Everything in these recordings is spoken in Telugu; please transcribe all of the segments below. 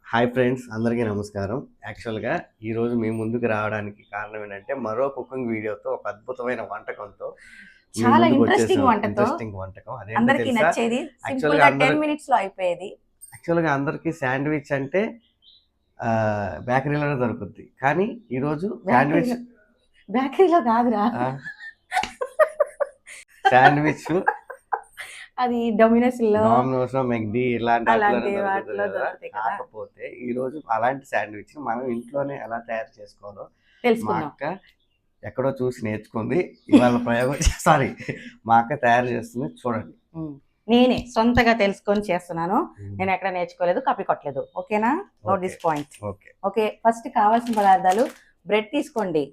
హాయ్ ఫ్రెండ్స్, అందరికీ నమస్కారం. యాక్చువల్‌గా ఈరోజు మీ ముందుకు రావడానికి కారణం ఏంటంటే, మరో కుకింగ్ వీడియోతో ఒక అద్భుతమైన వంటకంతో మీ చాలా ఇంట్రెస్టింగ్ ముందుకొచ్చేసాం. వంటతో ఇంట్రెస్టింగ్ వంటకం. అదేంటో అందరికి తెలుసా? నచ్చేది యాక్చువల్‌గా సింపుల్‌గా అందరూ 10 మినిట్స్‌లో అయిపోయేది. అందరికీ శాండ్‌విచ్ అంటే బేకరీలోనే దొరుకుద్ది. కానీ ఈరోజు శాండ్‌విచ్ బేకరీలో బేకరీలో కాదురా. ఆహ్, శాండ్‌విచ్ అది డొమినోస్‌లో డామినోస్, మెక్‌డీ ఇలాంటి ఆటిలోనే అలాంటి దొరుకుతది వాటిలో కదా! దొరుకుతాయి కదా! కాకపోతే ఈరోజు అలాంటి శాండ్‌విచ్‌ని మనం ఇంట్లోనే ఎలా తయారు చేసుకోవాలో మా తెలుసుకుందాం. అక్క ఎక్కడో చూసి నేర్చుకుంది. ఇవాళ ప్రయోగం సారీ మా అక్క తయారు చేస్తుంది చూడండి. నేనే సొంతగా తెలుసుకొని చేస్తున్నాను. నేను ఎక్కడ నేర్చుకోలేదు, కాపీ కొట్టలేదు. ఓకేనా? Note this point. Okay. First కావాల్సిన పదార్థాలు బ్రెడ్ తీసుకోండి.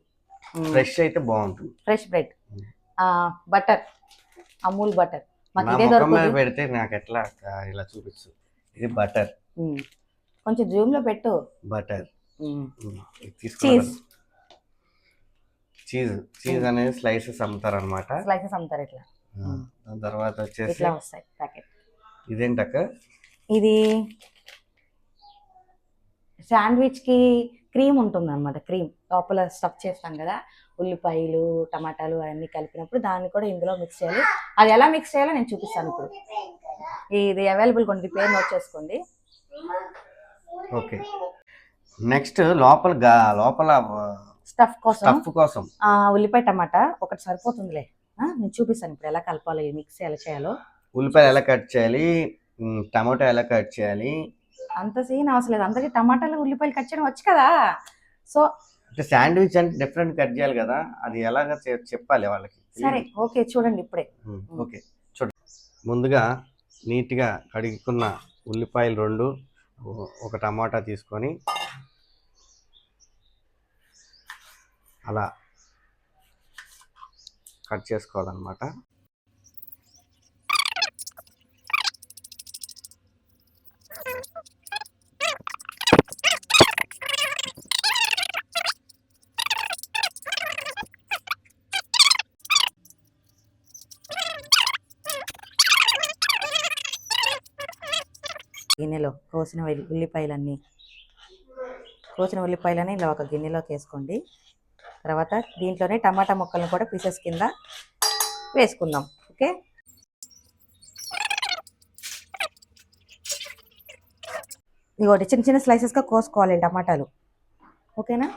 ఫ్రెష్ అయితే బాగుంటుంది. Fresh bread. Butter, Amul butter. మాకు నా ఇదే ముఖం మీద దొరుకుతుంది. పెడితే నాకు ఎట్లా ఇలా చూపించు. ఇది బటర్. కొంచెం జూమ్ లో పెట్టు. బటర్. చీజ్. చీజ్ అనేది స్లైసెస్ అమ్ముతారు అనమాట. స్లైసెస్ అమ్ముతారు ఇట్లా. దాని తర్వాత వచ్చేసి ఇట్లా వస్తాయి ప్యాకెట్. ఇదేంటక్క? ఇది శాండ్విచ్ కి క్రీమ్ ఉంటుంది అనమాట. క్రీమ్ లోపల స్టఫ్ చేస్తాం కదా, ఉల్లిపాయలు టమాటాలు అవన్నీ కలిపినప్పుడు దాన్ని కూడా ఇందులో మిక్స్ చేయాలి. అది ఎలా మిక్స్ చేయాలో నేను చూపిస్తాను ఇప్పుడు. ఇది అవైలబుల్ కొన్ని పేరు నోట్ చేసుకోండి. ఓకే. నెక్స్ట్ లోపల స్టఫ్ కోసం ఉల్లిపాయ టమాటా ఒకటి సరిపోతుందిలే. నేను చూపిస్తాను ఇప్పుడు ఎలా కలపాలి, మిక్స్ ఎలా చేయాలో. ఉల్లిపాయలు ఎలా కట్ చేయాలి, టమాటా ఎలా కట్ చేయాలి, అంత సీన్ అవసరం లేదు. అందరికి టమాటాలు ఉల్లిపాయలు కట్ చేయడం వచ్చు కదా. సో అంటే శాండ్విచ్ అంటే డిఫరెంట్ కట్ చేయాలి కదా, అది ఎలాగ చెప్పాలి వాళ్ళకి. సరే ఓకే, చూడండి ఇప్పుడే. ఓకే చూడండి. ముందుగా నీట్గా కడుక్కున్న ఉల్లిపాయలు 2, ఒక టమాటా తీసుకొని అలా కట్ చేసుకోవాలన్నమాట. గిన్నెలో కోసిన ఉల్లిపాయలన్నీ ఇలా ఒక గిన్నెలోకి వేసుకోండి. తర్వాత దీంట్లోనే టమాటా ముక్కలను కూడా పీసెస్ కింద వేసుకుందాం. ఓకే, ఇదిగోటి చిన్న చిన్న స్లైసెస్గా కోసుకోవాలి టమాటాలు. ఓకేనా?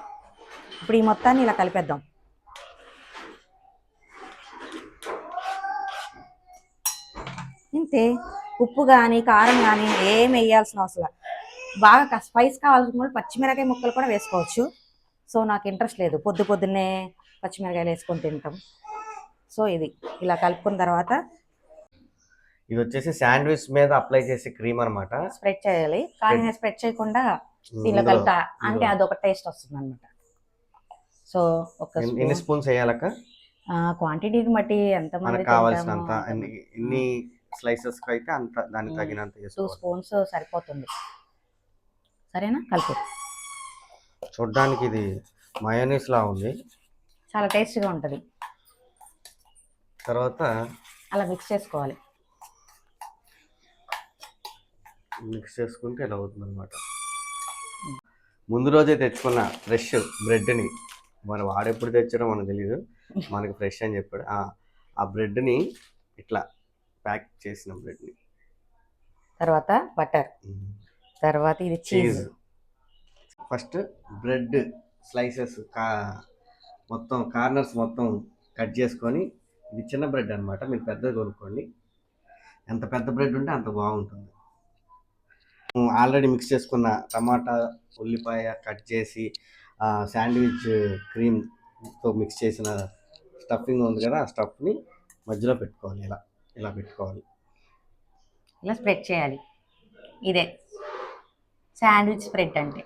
ఇప్పుడు ఈ మొత్తాన్ని ఇలా కలిపేద్దాం. ఇంతే. ఉప్పు కానీ కారం కానీ ఏం వేయాల్సిన అవసరం. బాగా స్పైస్ కావాల్సిన పచ్చిమిరకాయ ముక్కలు కూడా వేసుకోవచ్చు. సో నాకు ఇంట్రెస్ట్ లేదు పొద్దున్నే పచ్చిమిరకాయలు వేసుకొని తింటాం. సో ఇది ఇలా కలుపుకున్న తర్వాత ఇది వచ్చేసి శాండ్విచ్ మీద అప్లై చేసే క్రీమ్ అనమాట. స్ప్రెడ్ చేయాలి, కానీ నేను స్ప్రెడ్ చేయకుండా దీనిలో కలుపుతా, అంటే అదొక టేస్ట్ వస్తుంది అనమాట. సో ఎన్ని స్పూన్స్ వేయాలక్క? క్వాంటిటీని బట్టి ఎంతమంది కావాల్సినంత, ఎన్ని స్లైసెస్ అయితే అంత, దానికి తగినంత 2 స్పూన్స్ సరిపోతుంది. సరేనా? కలుపు. చూడ్డానికి ఇది మయోనీస్ లా ఉంది, చాలా టేస్ట్గా ఉంటుంది. తర్వాత అలా మిక్స్ చేసుకోవాలి. మిక్స్ చేసుకుంటే ఇలా అవుతుంది అనమాట. ముందు రోజే తెచ్చుకున్న ఫ్రెష్ బ్రెడ్ని, మరి వాడెప్పుడు తెచ్చాడో మనకు తెలియదు, మనకి ఫ్రెష్ అని చెప్పాడు. ఆ బ్రెడ్ని ఇట్లా ప్యాక్ చేసిన బ్రెడ్ని, తర్వాత బటర్, తర్వాత ఇది చీజ్. ఫస్ట్ బ్రెడ్ స్లైసెస్ మొత్తం కార్నర్స్ మొత్తం కట్ చేసుకొని, ఇది చిన్న బ్రెడ్ అనమాట, మీరు పెద్దది కొనుక్కోండి. ఎంత పెద్ద బ్రెడ్ ఉంటే అంత బాగుంటుంది. ఆల్రెడీ మిక్స్ చేసుకున్న టమాటా ఉల్లిపాయ కట్ చేసి శాండ్విచ్ క్రీమ్తో మిక్స్ చేసిన స్టఫింగ్ ఉంది కదా, ఆ స్టఫ్ని మధ్యలో పెట్టుకోవాలి. ఇలా పెట్టుకోవాలి, ఇలా స్ప్రెడ్ చేయాలి. ఇదే శాండ్విచ్ స్ప్రెడ్ అంటే.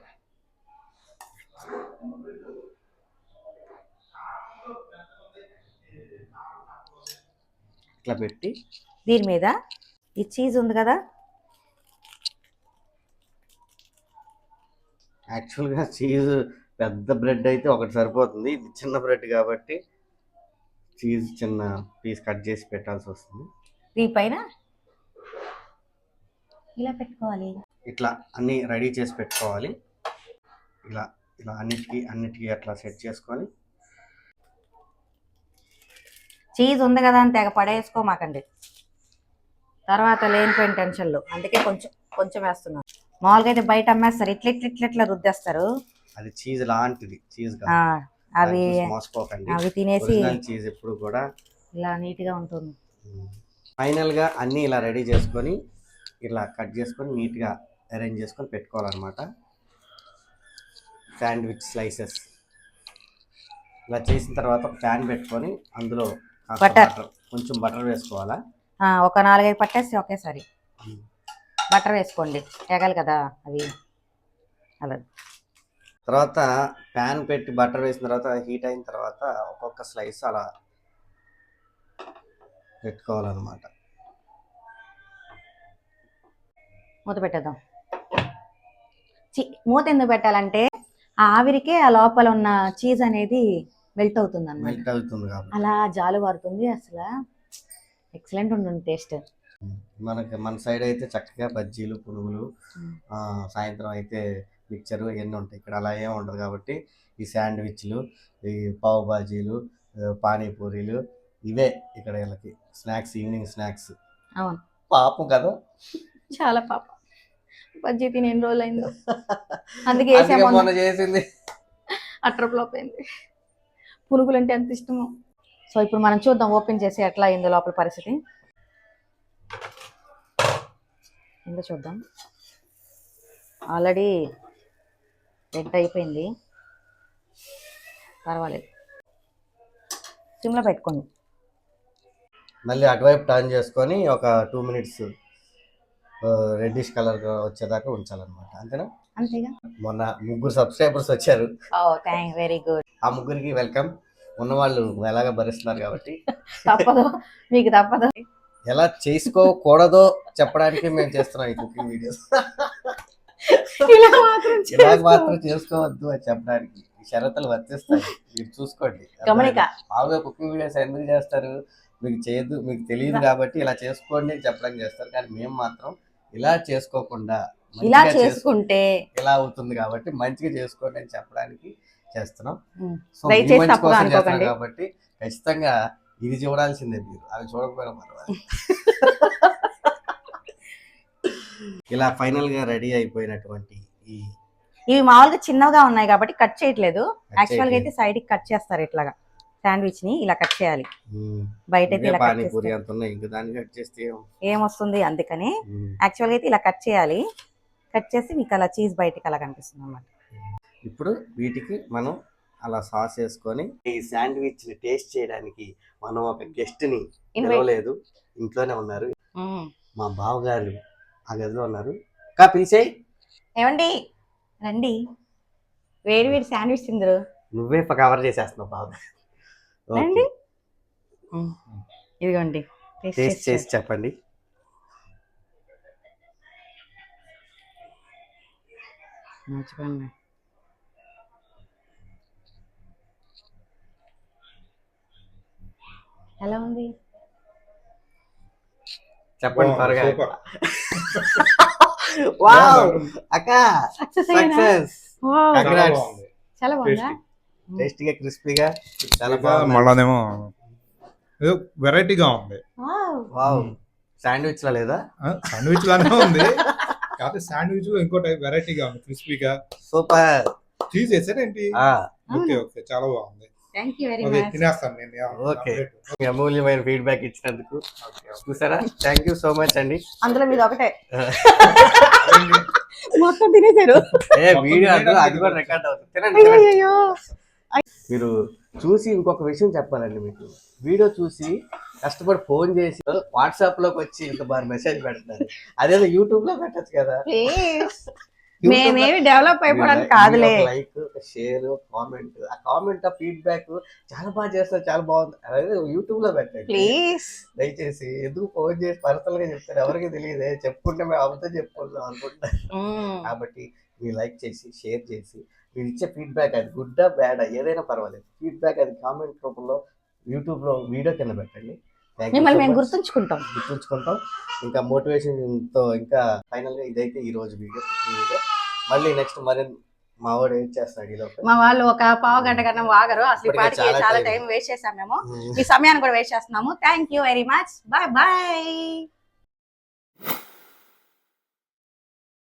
ఇట్లా పెట్టి దీని మీద ఈ చీజ్ ఉంది కదా, యాక్చువల్గా చీజ్ పెద్ద బ్రెడ్ అయితే ఒకటి సరిపోతుంది, ఇది చిన్న బ్రెడ్ కాబట్టి చీజ్ చిన్న పీస్ కట్ చేసి పెట్టాల్సి వస్తుంది. దీనిపైన ఇలా పెట్టుకోవాలి. ఇట్లా అన్నీ రెడీ చేసి పెట్టుకోవాలి. ఇలా ఇలా అన్నిటికీ అట్లా సెట్ చేసుకొని చీజ్ ఉంది కదా అని తెగ పడేసుకోమాకండి, తర్వాత లేనిపోయిన టెన్షన్లు. అందుకే కొంచెం కొంచెం వేస్తున్నాను. మామూలుగా అయితే బయట అమ్మేస్తారు, ఇట్లా రుద్దేస్తారు. అది చీజ్ లాంటిది, చీజ్ ఆ, అవి మోసపోకండి. అవి తినేసి చీజ్ ఎప్పుడు కూడా ఇలా నీట్గా ఉంటుంది. ఫైనల్గా అన్నీ ఇలా రెడీ చేసుకొని ఇలా కట్ చేసుకొని నీట్గా అరేంజ్ చేసుకొని పెట్టుకోవాలన్నమాట. శాండ్విచ్ స్లైసెస్ ఇలా చేసిన తర్వాత ప్యాన్ పెట్టుకొని అందులో కొంచెం బటర్ వేసుకోవాలా. ఒక 4-5 పట్టేసి ఒకేసారి బటర్ వేసుకోండి, ఎగాలి కదా అవి. అలా తర్వాత ప్యాన్ పెట్టి బటర్ వేసిన తర్వాత హీట్ అయిన తర్వాత ఒక్కొక్క స్లైస్ అలా పెట్టుకోవాలన్నమాట. మూత పెట్టేద్దాం. మూత ఎందుకు పెట్టాలంటే ఆ ఆవిరికే ఆ లోపల ఉన్న చీజ్ అనేది మెల్ట్ అవుతుంది అన్నమాట. అలా జాలు పడుతుంది. అసలు ఎక్సలెంట్ ఉంటుంది టేస్ట్. మన సైడ్ అయితే చక్కగా బజ్జీలు, పునుగులు, సాయంత్రం అయితే మిక్చరు ఇవన్నీ ఉంటాయి. ఇక్కడ అలా ఏమి ఉండదు కాబట్టి ఈ శాండ్విచ్లు, ఈ పావు బాజీలు, పానీపూరీలు ఇవే ఇక్కడ వీళ్ళకి స్నాక్స్, ఈవినింగ్ స్నాక్స్. అవును, పాపం కదా, చాలా పాపం. బజ్జీ తిని ఎన్ని రోజులు అయిందో, అందుకే మొన్న చేసింది అట్టర్ ఫ్లాప్ అయింది. పునుగులు అంటే ఎంత ఇష్టమో. సో ఇప్పుడు మనం చూద్దాం ఓపెన్ చేసి ఎట్లా అయిందో లోపల పరిస్థితి ఏందో చూద్దాం. ఆల్రెడీ రెడ్ అయిపోయింది, పర్వాలేదు. సిమ్లో పెట్టుకోండి. మళ్ళీ అటువైపు టర్న్ చేసుకొని ఒక 2 minutes రెడ్డిష్ కలర్ వచ్చేదాకా ఉంచాలన్నమాట. అంతేనా? అంతేగా. మొన్న 3 subscribers వచ్చారు. Very good. ఆ 3కి వెల్కమ్. ఉన్నవాళ్ళు ఎలాగ భరిస్తున్నారు కాబట్టి తప్పదు, మీకు తప్పదు. ఎలా చేసుకోకూడదో చెప్పడానికి మేము చేస్తున్నాం ఈ కుకింగ్ వీడియోస్. ఇలా మాత్రం చేసుకోవద్దు అని చెప్పడానికి షరతులు వర్తిస్తాయి, మీరు చూసుకోండి. మామూలుగా కుకింగ్ వీడియోస్ ఎందుకు చేస్తారు? మీకు తెలియదు కాబట్టి ఇలా చేసుకోండి అని చెప్పడానికి చేస్తారు. కానీ మేము మాత్రం ఇలా చేసుకోకుండా ఇలా చేసుకుంటే ఇలా అవుతుంది కాబట్టి మంచిగా చేసుకోండి అని చెప్పడానికి చేస్తున్నాం. సో కాబట్టి ఖచ్చితంగా ఇది చూడాల్సిందే, మీరు అవి చూడకపోయినా పర్వాలేదు. ఇలా ఫైనల్ గా రెడీ అయిపోయినటువంటి ఇవి మామూలుగా చిన్నగా ఉన్నాయి కాబట్టి కట్ చేయట్లేదు. యాక్చువల్ గా అయితే సైడ్ కి కట్ చేస్తారు. ఇట్లాగా శాండ్విచ్ ని ఇలా కట్ చేయాలి. బయట ఏమొస్తుంది, అందుకని యాక్చువల్ గా అయితే ఇలా కట్ చేయాలి. కట్ చేసి మీకు అలా చీజ్ బయటికి అలా కనిపిస్తుంది అన్నమాట. ఇప్పుడు వీటికి మనం అలా సాస్ వేసుకొని ఈ శాండ్విచ్ ని టేస్ట్ చేయడానికి మనం ఒక గెస్ట్ ని పిలవలేదు, ఇంట్లోనే ఉన్నారు. మా బావగారు ఆ గదిలో ఉన్నారు. పిలిచేయి. ఏమండి రండి, వేడి వేడి శాండ్విచ్ తిందరు. నువ్వే కవర్ చేసేస్తున్నావు బాగా. రండి, ఇదిగోండి టేస్ట్ చేసి చెప్పండి. మర్చిపోండి. ఎలా ఉంది చెప్పండి త్వరగా. వావ్ అక్క, సక్సెస్. కంగ్రాట్స్. చాలా బాగుందా? టేస్టీగా, క్రిస్పీగా, చాలా బాగుంది. మళ్ళానేమో ఏదో వెరైటీగా ఉంది. వావ్, శాండ్విచ్ లా లేదా? శాండ్విచ్ లానే ఉంది, కాకపోతే శాండ్విచ్ ఇంకో టైప్ వెరైటీగా ఉంది, క్రిస్పీగా. సూపర్. చీజ్ వేసారేంటి? ఓకే ఓకే, చాలా బాగుంది. తినేస్తాను నేను. ఓకే, అమూల్యమైన ఫీడ్బ్యాక్ ఇచ్చినందుకు చూసారా, థ్యాంక్ యూ సో మచ్ అండి. అందులో మీద ఒకటే మొత్తం తినేశారు. వీడియో అది కూడా రికార్డ్ అవుతుంది. తినండి. మీరు చూసి ఇంకొక విషయం చెప్పాలండి, మీకు వీడియో చూసి కష్టపడి ఫోన్ చేసి వాట్సాప్ లోకి వచ్చి ఇంత బాగా మెసేజ్ పెడతారు. అదేదో యూట్యూబ్ లో పెట్టచ్చు కదా. మేమేమి డెవలప్ అయిపోవడానికి కాదులే. లైక్, షేర్, కామెంట్, ఆ కామెంట్, ఆ ఫీడ్బ్యాక్ చాలా బాగా చేస్తారు, చాలా బాగుంది. అదే యూట్యూబ్ లో పెట్టండి ప్లీజ్. దయచేసి ఎందుకు ఫోన్ చేసి పర్సనల్ గా చెప్తారు, ఎవరికి తెలియదు. చెప్పుకుంటే మేము అబద్ధం చెప్పుకుంటాం అనుకుంటాం. కాబట్టి మీరు లైక్ చేసి, షేర్ చేసి, మీరు ఇచ్చే ఫీడ్బ్యాక్ అది గుడ్డా బ్యాడా ఏదైనా పర్వాలేదు, ఫీడ్బ్యాక్ అది కామెంట్ రూపంలో యూట్యూబ్లో వీడియో కింద పెట్టండి. Thank you మిమ్మల్ని so మేము much. గుర్తుంచుకుంటాం. గుర్తుంచుకుంటాం. ఇంకా మోటివేషన్తో ఇంకా ఫైనల్గా ఇదైతే ఈ రోజు వీడియో. మళ్ళీ నెక్స్ట్ మరి మా వాడు ఏం చేస్తాడు ఈలోపు. మా వాళ్ళు ఒక పావు గంట కన్నా ఆగరు అసలు. ఇప్పటికే ఇప్పటికి చాలా చాలా time. టైం వేస్ట్ చేసాం మేము. ఈ సమయాన్ని కూడా వేస్ట్ చేస్తున్నాము. Thank you very much. Bye bye.